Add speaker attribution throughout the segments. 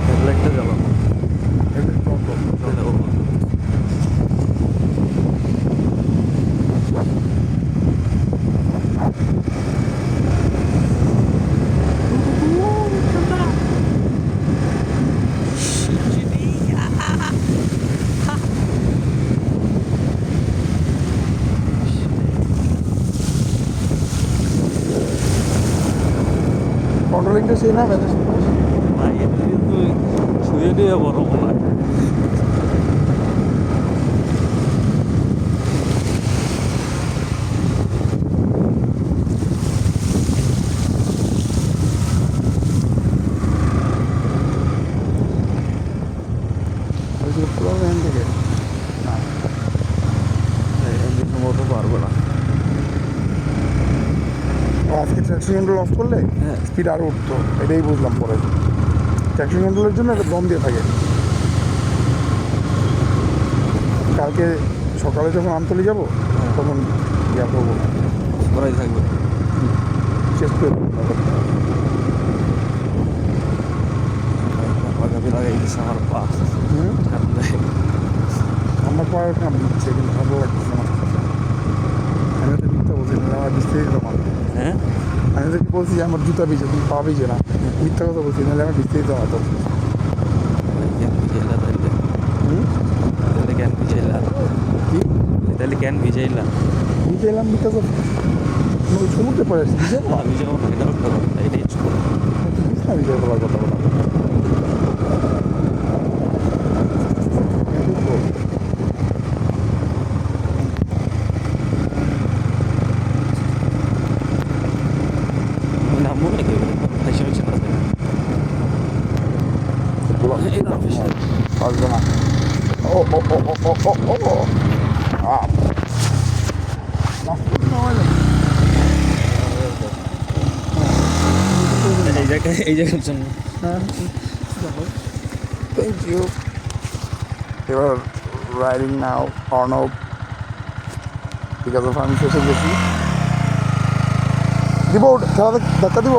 Speaker 1: হেডলাইটটা জ্বালানো
Speaker 2: কন্ট্রোলিংটা সেই না ব্যালেন্স
Speaker 1: ভাই এটা কিন্তু শুয়ে দিয়ে বড় মনে হয়
Speaker 2: পুরো ভ্যান থেকে
Speaker 1: মতো পারবো না
Speaker 2: আজকে ট্র্যাকশন কন্ট্রোল অফ করলে
Speaker 1: হ্যাঁ
Speaker 2: স্পিড আরও উঠতো, এটাই বুঝলাম পরে। ট্র্যাকশন কন্ট্রোলের জন্য একটা দম দিয়ে থাকে। কালকে সকালে যখন আমতলি যাবো তখন ইয়া করবো,
Speaker 1: করাই থাকবে
Speaker 2: চেষ্টা করবো।
Speaker 1: পাকাপি লাগাই দিচ্ছে আমার পা
Speaker 2: আমার পায়ের কাম দিচ্ছে কিন্তু ভালো লাগতেছে না। আমি তো মিথ্যা বলছি না, আমার ভিজতে দিতাম না।
Speaker 1: হ্যাঁ
Speaker 2: আমি তো বলছি যে আমার জুতা ভিজে, তুমি পা ভিজে না, মিথ্যা কথা বলছি, নাহলে আমার ভিজতে দিতাম না।
Speaker 1: তাহলে কেন ভিজাইলা
Speaker 2: কি
Speaker 1: তাহলে কেন ভিজাইলা
Speaker 2: ভিজে এলাম মিথ্যা কথা, ওই সমুদ্রে পড়ে আসছি ভিজে
Speaker 1: আমি যাবো না এটা একটা কথা এটাই
Speaker 2: না, ভিজে বলার কথা বলা।
Speaker 1: নামবো নাকি ফাইসে হচ্ছে না
Speaker 2: আসবে না। ও ও ও ও ও ও ও
Speaker 1: এই জায়গার জন্য
Speaker 2: থ্যাংক ইউ। এবার riding now Arnab, because of আমি ফেসে গেছি। দিব খেলা ধাক্কা দিব।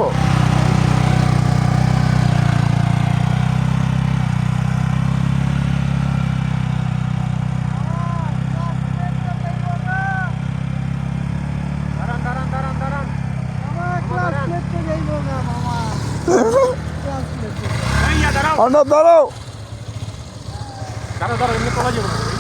Speaker 2: অর্ণব দাঁড়াও।
Speaker 1: দাঁড়া দাঁড়া এমনি করা যাবে না